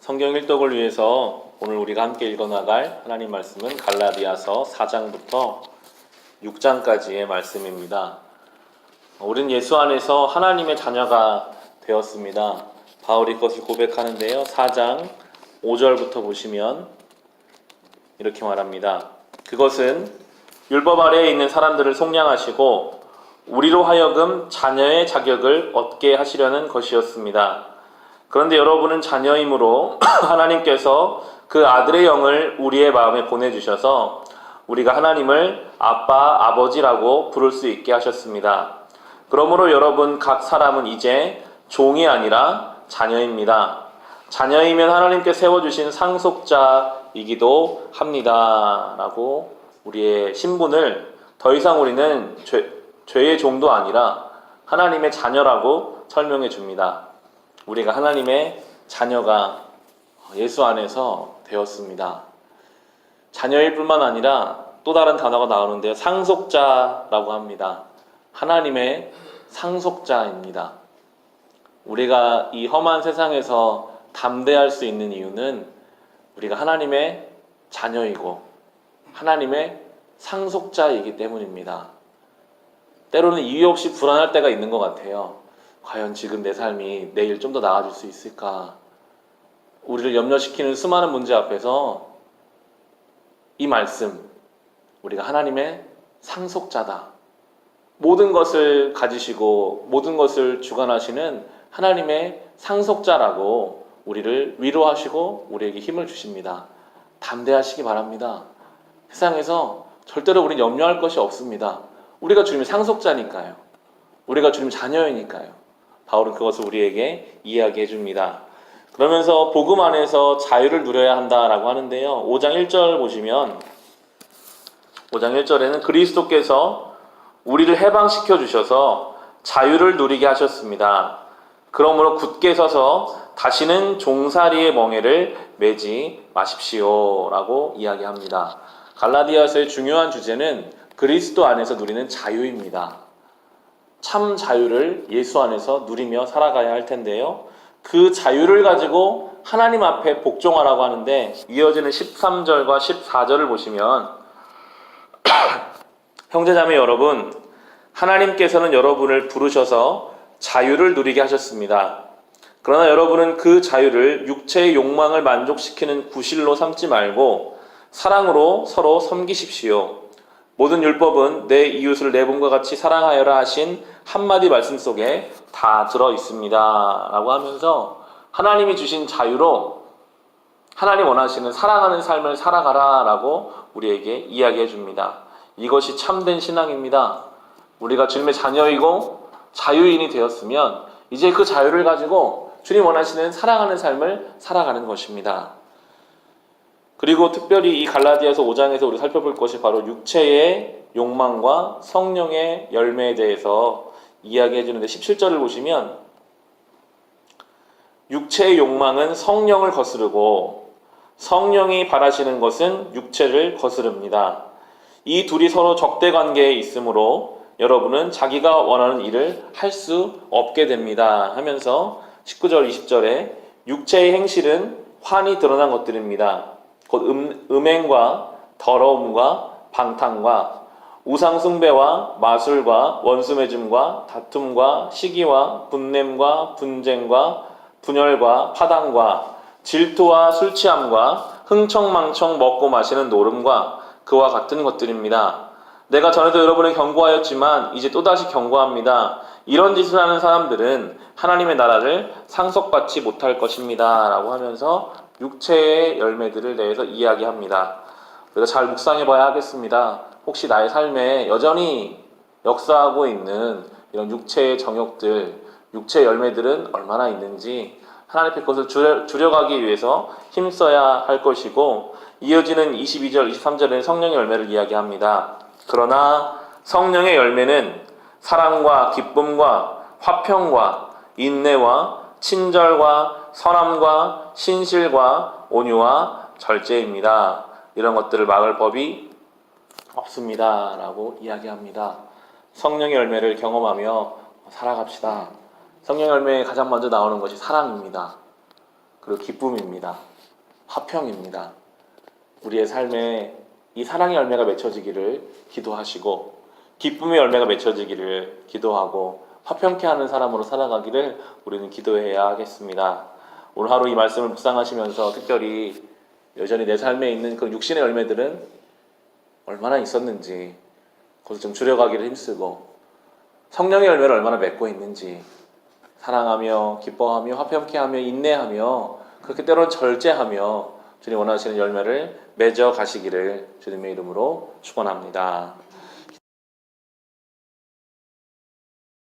성경 일독을 위해서 오늘 우리가 함께 읽어나갈 하나님 말씀은 갈라디아서 4장부터 6장까지의 말씀입니다. 우린 예수 안에서 하나님의 자녀가 되었습니다. 바울이 그것을 고백하는데요. 4장 5절부터 보시면 이렇게 말합니다. 그것은 율법 아래에 있는 사람들을 속량하시고 우리로 하여금 자녀의 자격을 얻게 하시려는 것이었습니다. 그런데 여러분은 자녀이므로 하나님께서 그 아들의 영을 우리의 마음에 보내주셔서 우리가 하나님을 아빠, 아버지라고 부를 수 있게 하셨습니다. 그러므로 여러분 각 사람은 이제 종이 아니라 자녀입니다. 자녀이면 하나님께 세워주신 상속자이기도 합니다. 라고 우리의 신분을 더 이상 우리는 죄의 종도 아니라 하나님의 자녀라고 설명해 줍니다. 우리가 하나님의 자녀가 예수 안에서 되었습니다. 자녀일 뿐만 아니라 또 다른 단어가 나오는데요. 상속자라고 합니다. 하나님의 상속자입니다. 우리가 이 험한 세상에서 담대할 수 있는 이유는 우리가 하나님의 자녀이고 하나님의 상속자이기 때문입니다. 때로는 이유 없이 불안할 때가 있는 것 같아요. 과연 지금 내 삶이 내일 좀 더 나아질 수 있을까? 우리를 염려시키는 수많은 문제 앞에서 이 말씀, 우리가 하나님의 상속자다. 모든 것을 가지시고 모든 것을 주관하시는 하나님의 상속자라고 우리를 위로하시고 우리에게 힘을 주십니다. 담대하시기 바랍니다. 세상에서 절대로 우리는 염려할 것이 없습니다. 우리가 주님의 상속자니까요. 우리가 주님 자녀이니까요. 바울은 그것을 우리에게 이야기해 줍니다. 그러면서 복음 안에서 자유를 누려야 한다라고 하는데요. 5장 1절 보시면 5장 1절에는 그리스도께서 우리를 해방시켜 주셔서 자유를 누리게 하셨습니다. 그러므로 굳게 서서 다시는 종살이의 멍에를 매지 마십시오 라고 이야기합니다. 갈라디아서의 중요한 주제는 그리스도 안에서 누리는 자유입니다. 참 자유를 예수 안에서 누리며 살아가야 할 텐데요. 그 자유를 가지고 하나님 앞에 복종하라고 하는데 이어지는 13절과 14절을 보시면 형제자매 여러분, 하나님께서는 여러분을 부르셔서 자유를 누리게 하셨습니다. 그러나 여러분은 그 자유를 육체의 욕망을 만족시키는 구실로 삼지 말고 사랑으로 서로 섬기십시오. 모든 율법은 내 이웃을 내 몸과 같이 사랑하여라 하신 한마디 말씀 속에 다 들어 있습니다. 라고 하면서 하나님이 주신 자유로 하나님 원하시는 사랑하는 삶을 살아가라 라고 우리에게 이야기해 줍니다. 이것이 참된 신앙입니다. 우리가 주님의 자녀이고 자유인이 되었으면 이제 그 자유를 가지고 주님 원하시는 사랑하는 삶을 살아가는 것입니다. 그리고 특별히 이 갈라디아서 5장에서 우리 살펴볼 것이 바로 육체의 욕망과 성령의 열매에 대해서 이야기해 주는데 17절을 보시면 육체의 욕망은 성령을 거스르고 성령이 바라시는 것은 육체를 거스릅니다. 이 둘이 서로 적대 관계에 있으므로 여러분은 자기가 원하는 일을 할 수 없게 됩니다 하면서 19절 20절에 육체의 행실은 환히 드러난 것들입니다. 곧 음행과 더러움과 방탕과 우상숭배와 마술과 원수매짐과 다툼과 시기와 분냄과 분쟁과 분열과 파당과 질투와 술취함과 흥청망청 먹고 마시는 노름과 그와 같은 것들입니다. 내가 전에도 여러분을 경고하였지만 이제 또다시 경고합니다. 이런 짓을 하는 사람들은 하나님의 나라를 상속받지 못할 것입니다. 라고 하면서 육체의 열매들을 대해서 이야기합니다. 우리가 잘 묵상해 봐야 하겠습니다. 혹시 나의 삶에 여전히 역사하고 있는 이런 육체의 정욕들, 육체의 열매들은 얼마나 있는지 하나님의 것을 줄여가기 위해서 힘써야 할 것이고 이어지는 22절, 23절에는 성령의 열매를 이야기합니다. 그러나 성령의 열매는 사랑과 기쁨과 화평과 인내와 친절과 선함과 신실과 온유와 절제입니다. 이런 것들을 막을 법이 없습니다. 라고 이야기합니다. 성령의 열매를 경험하며 살아갑시다. 성령의 열매에 가장 먼저 나오는 것이 사랑입니다. 그리고 기쁨입니다. 화평입니다. 우리의 삶에 이 사랑의 열매가 맺혀지기를 기도하시고 기쁨의 열매가 맺혀지기를 기도하고 화평케 하는 사람으로 살아가기를 우리는 기도해야 하겠습니다. 오늘 하루 이 말씀을 묵상하시면서 특별히 여전히 내 삶에 있는 그 육신의 열매들은 얼마나 있었는지 그것을 좀 줄여가기를 힘쓰고 성령의 열매를 얼마나 맺고 있는지 사랑하며 기뻐하며 화평케 하며 인내하며 그렇게 때로는 절제하며 주님 원하시는 열매를 맺어 가시기를 주님의 이름으로 축원합니다.